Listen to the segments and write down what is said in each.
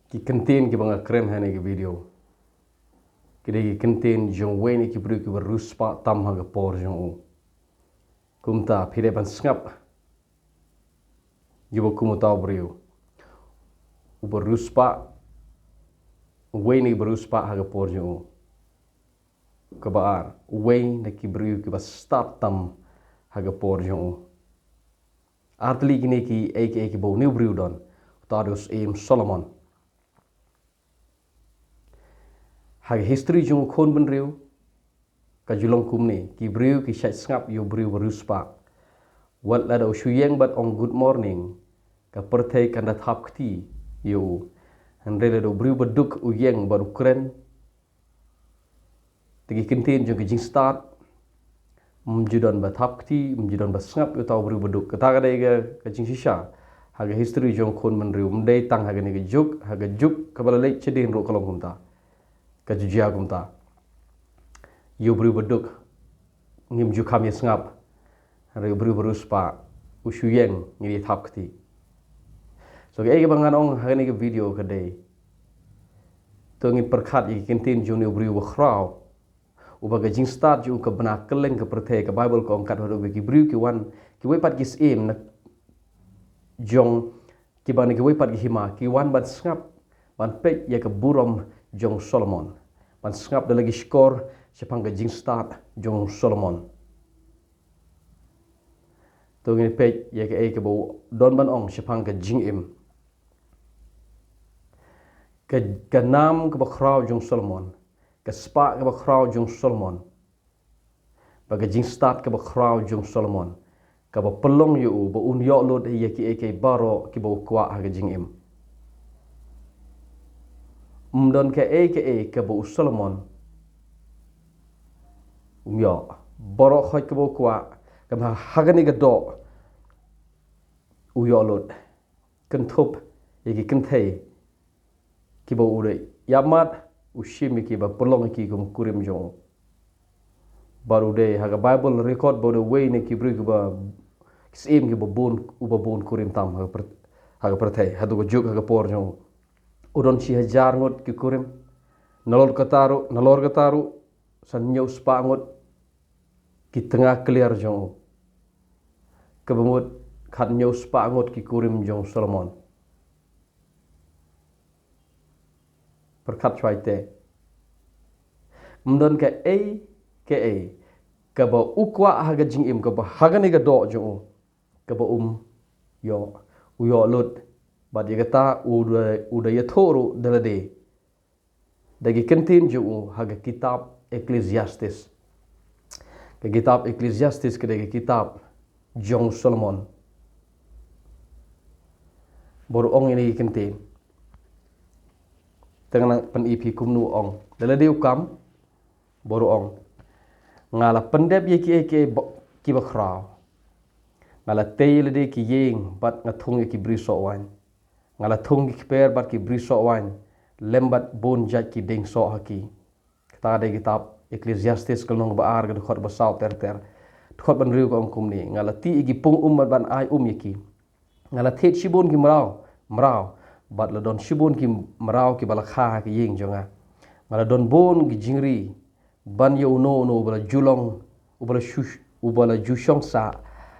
ki contain ki banga krem hane ki video kide ki contain jong weni ki bru ki beruspa tam ha por jong u kumta phire ban snap yubo kumuta brio u beruspa weni beruspa ha por jong u kabar weni ki bru ki start tam ha por jong u artli gini ki aka bo new brew don Tadus Solomon hag history jung khon ben riu ka julong kumni ki brew ki shat snap yo brew beruspa wat la do shuyeng bat on good morning ka perthai kan dat hap kti yo andre do brew beduk u yeng bar ukren tigi kintin jung ki jing start mjudon bat hap kti mjudon bat snap yo taw brew beduk kata ka dai ka jing shisha haga history jong khon man riu mdei tang haga ni juk kabala lei chedin ro kolong kumta ka jujia kumta yo bru beduk ngim ju kham yesngap re bru beruspa ushuyeng ni thap kti so ge bangan ong haga ni video ka dei to ngi perkhat yi kintin jong ni bru bkhrau ubaga jing start ju ka bana keleng ka perthe ka bible ko ong kat ho ki bru ki wan ki we pat kis em na jong ki ban ki wepat ki hima ki wan ban skap ban pek ya ke burom jong Solomon ban skap da lagi skor sepang ke jing start jong Solomon to ngi pek ya ke bo don ban ong sepang ke jing im ke nam ke bakrau jong Solomon ke spa ke bakrau jong Solomon baga jing start ke bakrau jong Solomon ka ba pelong yu ba un yo lot ye ki baro ki bo kwa ha jing im mdon ke ka bo Solomon yo baro khoi ki bo kwa ka ma hagani ga do u yo lot kan thop ye ki kan thei ki bo ure yamat u shimi ki ba pelong ki kum kurim jong baru de ha bible record bo the way ne ki bru ba sim ki babon kurim tam ha perthai ha do juk ha por jong udon si hajar ngot ki kurim nalor kataru sanyo spa ngot ki tengah clear jong kebemut khat nyo spa ngot ki kurim jong Solomon perkhat chwaite mdon ka ba ukwa ha ga jing im ka ba ha ga ni ga do jong ka ba yo lot ba di kata uda ya thoru dalade dagi kentin ju haga kitab Ecclesiastes ke kitab Ecclesiastes ke dagi kitab jong Solomon boru ong ini kentin tengah pen ipi kumnu ong dalade ukam boru ong ngala pendep ye ki bakrau ngala teil de ki yeng bat ngathung ki briso wan ngala thung ki per bat ki briso wan lembat bon jat ki ding so haki kata de kitab Ecclesiastes kelong ba ar ga khot ba saw ter khot ban riu ko kum ni ngala ti igi pung ban ai yeki ngala thet shibon ki mrao bat la don shibon ki mrao ki bala kha ki yeng jonga ngala don bon ki jingri ban yo no bala julong ubala jushong sa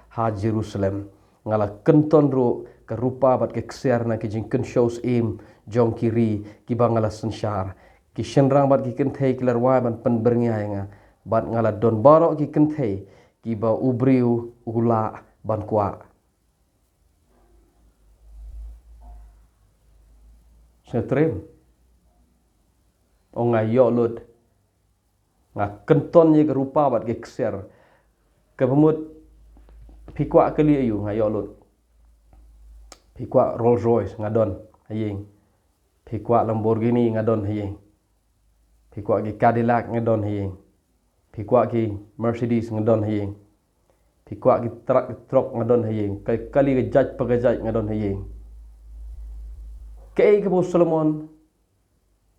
ha Jerusalem ngala kenton ro ka rupa bat ke kser na ki jing ken shows im jong kiri ki bangala sanshar ki shenrang bat ki ken thei klar wa ban pen berngya nga bat ngala don baro ki ken thei ki ba ubriu ula ban kwa setrem onga yo lot nga kenton ye rupa bat ke kser ke pemut pikwa kali ayu ngayo lot pikwa Rolls Royce ngadon hayeng pikwa Lamborghini ngadon hayeng pikwa ki Cadillac ngadon hayeng pikwa ki Mercedes ngadon hayeng pikwa ki truck ngadon hayeng kali ke jaj pagajaj ngadon hayeng ke bo Solomon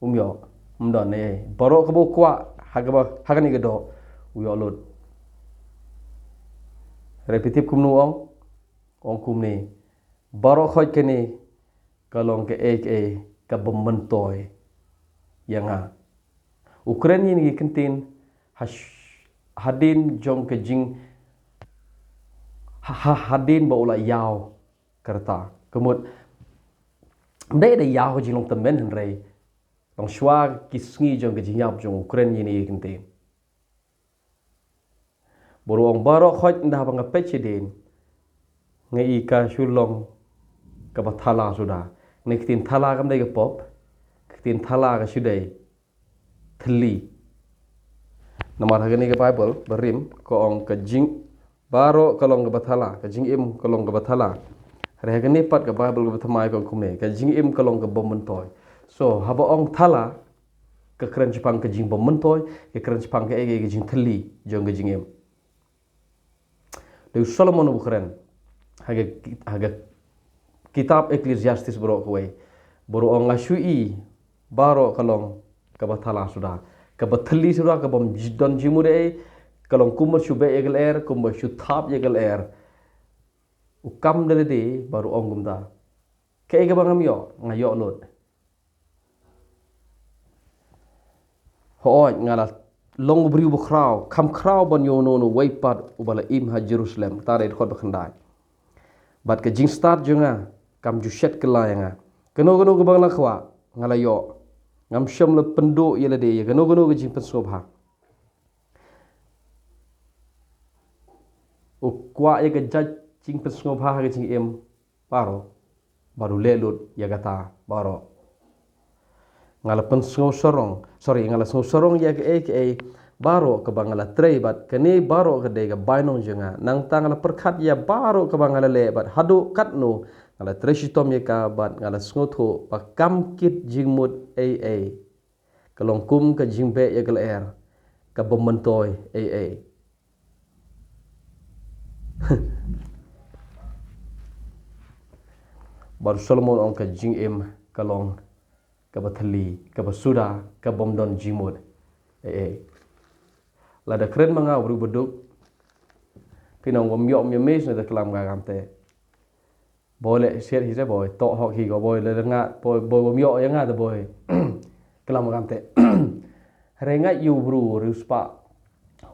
umyo mdon baro ke bo kwa hagani gedo uyo lot repetip kumnu ong kumni baro khoj kene kalong ke ka bementoy yang Ukraine ni kentin hadin jong ke jing hadin ba ula yaw kerta kemud mdai da yaw jing long temen henrei long shwa kisngi jong ke jing yap jong Ukraine ni kentin boruang barok khoj ndah bang pechidin ngai ka shulong ka bathala sudah nektin thala kam dai ke pop tin thala ka sudai thli namar hagani ke Bible berim ko ong ka jing baro kalong ke bathala ka jing im kalong ke bathala hagani pat ke Bible ke thamai ko kumne ka jing im kalong ke bomentoy so haba ong thala ke keren Jepang ke jing bomentoy ke keren Jepang ke ege ke jing thli jong ke jing im de Solomon bu keren haga kitab Ecclesiastes bro ko wei boro ong ngasui baro kalong kabathala sudah kabathli sudah kabam jidon jimude kalong kumur shube egal air kumur shuthap egal air ukam dele de baru ong gumda ke ega bangam yo ngayo lot ho ngala long briu bu kraw kam kraw ban yo no no waipat ubala im ha Jerusalem tare khot bakhandai bat ke jing start junga kam jushet kelayanga keno ke bangla khwa ngala yo ngam syam le penduk ye le de keno ke jing pensobha ukwa ye ke jaj jing pensobha ke jing em paro baru lelut ya kata baro ngala penso ngala sorong ya ke baro ke bangala trei bat kene baro ke de ga bainong jenga nang tangala perkhat ya baro ke bangala le bat hadu katno ngala tresitom ye ka bat ngala sngoto pakam kit jingmut kalong kum ke jingbe ye gal air ka bomentoy baru Solomon ong ka jing em kalong ka bathli ka basuda ka bomdon jingmut la da kren manga bru beduk pinong gom yom yemes na da klam ga gamte boleh share hise boy to hok hi go boy le nga boy gom yo yang ada boy klam ga gamte renga yu bru ruspa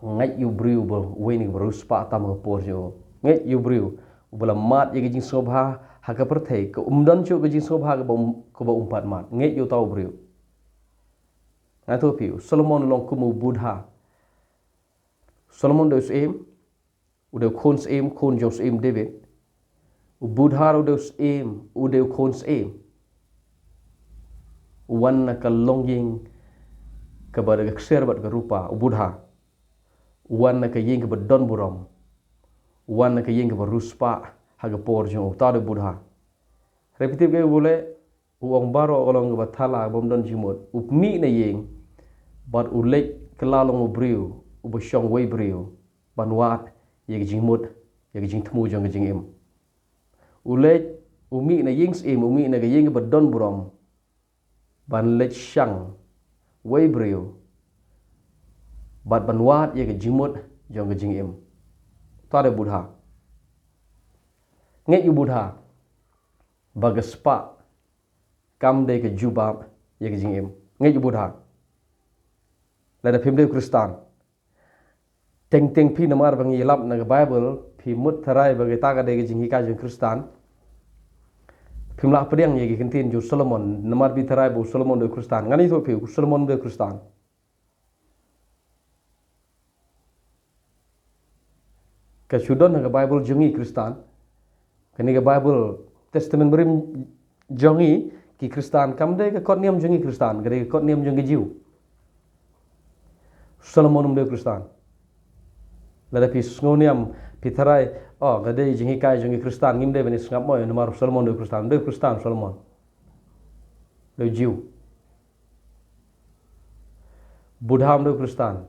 ngai yu bru bo wini bru spa tam go por jo ngai yu bru ubala mat ye jing sobha haga perthei ko umdon chu ge jing sobha ko ba umpat mat ngai yu tau bru ngato piu Solomon long kumu budha Solomon dos em ude khons em khon jos em David budha dos em ude khons em wan ka longying ka bar ka kser bat ka rupa budha wan ka ying ka don buram wan ka ying ka ruspa haga porjo ta de budha repetir ke bole uang baro kolong ka thala bom don jimot upmi na ying bat ulek kelalong briu ubashong way briu banwat ye jingmut ye jing thmu jong jing em ulek umi na yings em umi na ying ba don buram ban lech shang way briu bat banwat ye jingmut jong jing em ta de budha nge yu budha bagaspa kam de ke jubab ye jing em nge yu budha la da phim de Kristan teng pi namar bang yelap na Bible phi mut tharai bagi ta ka de jing hi ka jing Kristan phim la pediang ye kentin ju Solomon namar bi tharai bu Solomon de Kristan ngani so phi Solomon de Kristan ka sudon na Bible jungi Kristan kani ka Bible Testament berim jungi ki Kristan kam de ka kot niam jungi Kristan ka de kot niam jungi jiu Solomon de Kristan lada pi ngoniam pitharai gade jingi kai jingi Kristan ngimde beni ngap moy nomar Solomon de Kristan Solomon de jiu budham de Kristan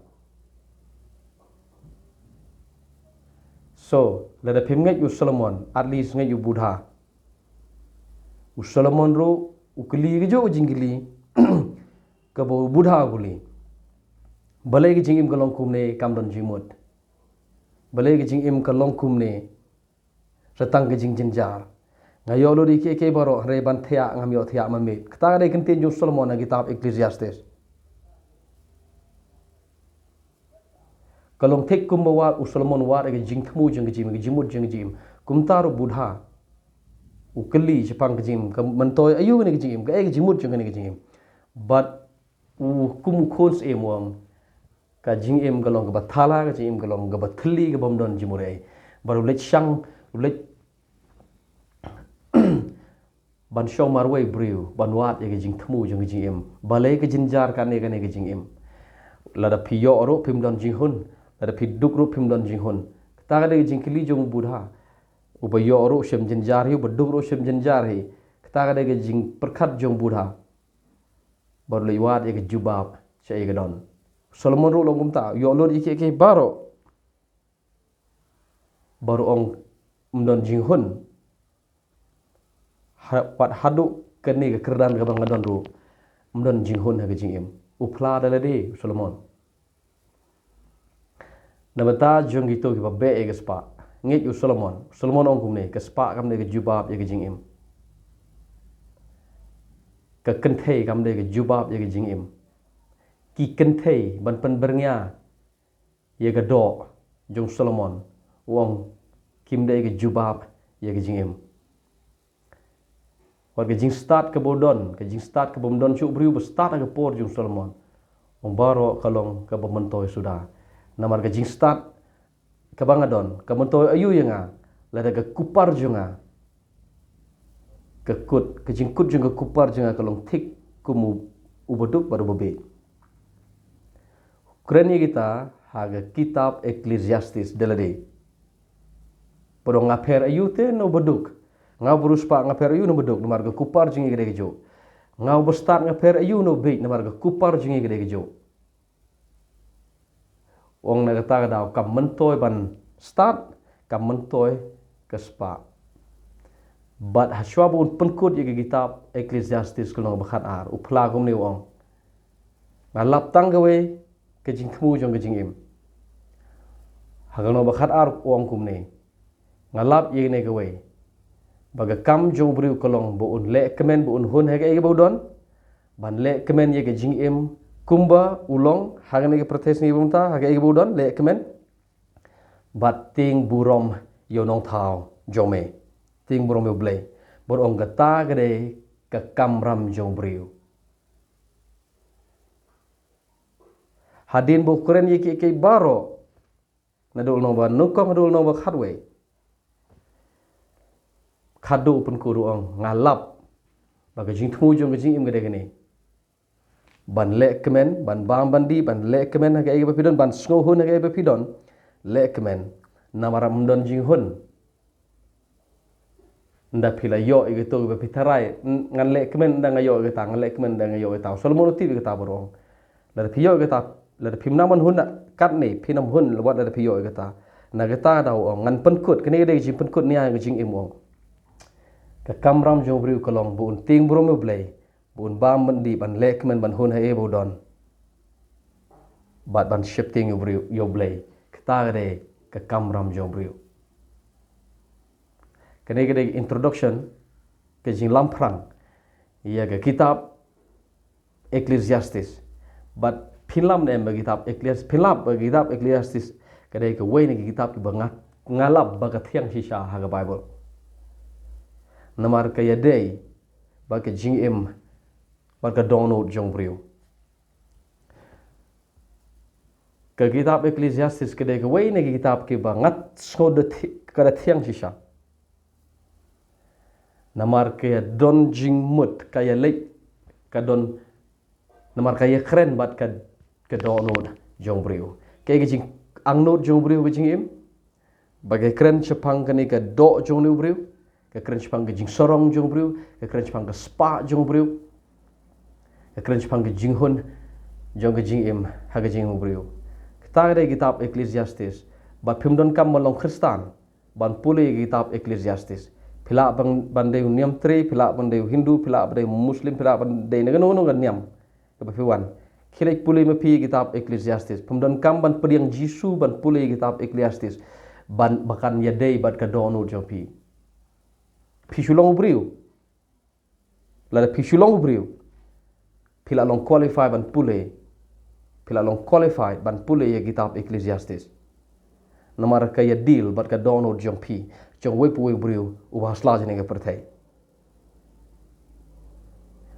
so lada pim ngai yu Solomon at least ngai yu budha u Solomon ro ukli jo jingili ka bo budha guli balai ki jingim kalong kumne kamdon jimut balai ki jingim kalong kumne ratang ki jing jinjar ngayo lo di ke baro re ban thea ngamyo thea mamit kta de kentin jung Solomon na kitab Ecclesiastes kalong thik kum wa Solomon wa ge jing thmu jing jimut jing kumtaru budha ukeli jepang jim mentoy ayu ni jim ge jimut jing ni jim but kum khons emwam ka jing em galong ga thala ga jim galong ga bathli ga bomdon jimure baru lech shang lech ban show marway briu ban wat ye jing thmu jing jim balai ke jinjar kan ne ga jing em lada piyo ro pim don jing hun lada piduk ro pim don jing hun ta ga de jing kili jong budha ubayo ro shem jinjar hi baduk ro shem jinjar hi ta ga de jing perkhat jong budha baru le wat ye jubab che ye don Solomon ro longum ta yo lo ke baro baru ong mdon jing hun pat hadu kene ke kerdan ke bangadon ru mdon jing hun ha ke jing em upla dalade Solomon nabata jong gitu ke babe e ke spa nget yu Solomon ong kumne ke spa kam ne ke jubab ye ke jing em ke kenthe kam ne ke jubab ye ke jing em ki kenthe ban pen bernya ye ke do jong Solomon wong kim de ke jubab ye ke jing em war ke jing start ke bodon ke jing start ke bomdon chu briu start ke por jong Solomon ong baro kalong ke bementoy sudah namar ke jing start ke bangadon ke mentoy ayu yenga lada ke kupar jonga ke kut ke jing kut jonga kupar jonga kalong thik kumu uboduk baru bebe Kurani kita haga kitab Ecclesiastes delade podong ngaper ayu te no beduk ngau beruspa ngaper ayu no beduk namar ke kupar jingi gede gejo ngau bestat ngaper ayu no beit namar ke kupar jingi gede gejo wong na kata daw kam mentoy ban start kam mentoy ke spa bat haswa bun penkut ye kitab Ecclesiastes kuno bakhat ar upla gum ni wong ngalap tang gawe ke jing khmu jong ke jing im hagano bakhat ar wong kum ne ngalap ye ne gawe baga kam jong briu kolong bo un le kemen bo un hun hege bo don ban le kemen ye ke jing im kumba ulong hagane ke protes ni bumta hage bo don le kemen bat ting burom yo nong thao jome ting burom yo ble bor ong gata gede ke kamram jong briu hadin bo keren ye ke baro nadul no ba nukong nadul no ba khatwe khadu pun ku ruang ngalap baga jing thmu jong jing im gede gene ban le kemen ban bam bandi ban le kemen hage ba pidon ban sngo hun hage ba pidon le kemen namara mdon jing hun nda pila yo ige to ba pitarai ngan le kemen nda ngayo ge ta ngan le kemen nda ngayo ge ta Solomon ti ge ta borong la piyo ge ta la pim naman hun kat ni pinam hun lawat la piyo ge ta na ge ta daw ngan penkut kene ge jing penkut ni ge jing im ong ke kamram jong briu kolong bun ting brom blai bun bam bandi ban lek men ban hun ha e bodon bat ban shifting yo briu yo blai kta re ke kamram jong briu kene ge introduction ke jing lamprang ya ke kitab Ecclesiastes but philam ne me kitab Ecclesiastes philap kitab Ecclesiastes kene ke we ne kitab ki bangat ngalap ba ka thiang sisa ha ga Bible namar kaya day baka jing im baka download jong briu ka kitab Ecclesiastes ke de ke way ne kitab ke bangat skod kada thiang sisa namar kaya don jing mut kaya lek ka don namar kaya keren bat ka download jong briu kaya jing angnot jong briu jing im bagai keren chepang kani ka do jong nu briu ke keren chepang ke jing sorong jong briu ke keren chepang ke spa jong briu ke keren chepang ke jing hun jong ke jing im ha ke jing briu kita ada kitab Ecclesiastes ba pimdon kam malong Kristen ban pule kitab Ecclesiastes phila ban de niam tre phila ban de Hindu phila ban de Muslim phila ban de ne no niam ke ba fiwan khilek pule ma pi kitab Ecclesiastes pimdon kam ban pediang Jisu ban pule kitab Ecclesiastes ban bakan ya dei bat ka donu jong pi pisulong ubriu la pisulong ubriu pila long qualify ban pule pila long qualified ban pule ya kitab Ecclesiastes namara kaya deal bat ka dono jong pi jong wepu ubriu ubahas la jene ke pertai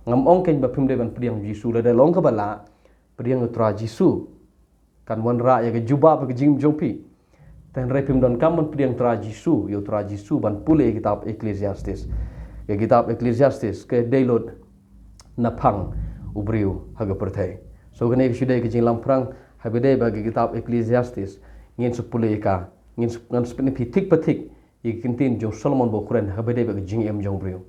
ngam ong ken ba pimde ban priang Jisu la long ka bala priang utra Jisu kan wan ra ya ke juba ba ke jing jong pi ten repim don kaman priang tra Jisu yo tra Jisu ban pule kitab Ecclesiastes ya kitab Ecclesiastes ke dailot napang ubriu haga pertai so gane ke shudai ke jing lamprang habide bagi kitab Ecclesiastes ngin sepule ka ngin sepene pitik patik ikintin jong Solomon bo kuren habide bagi jing em jong briu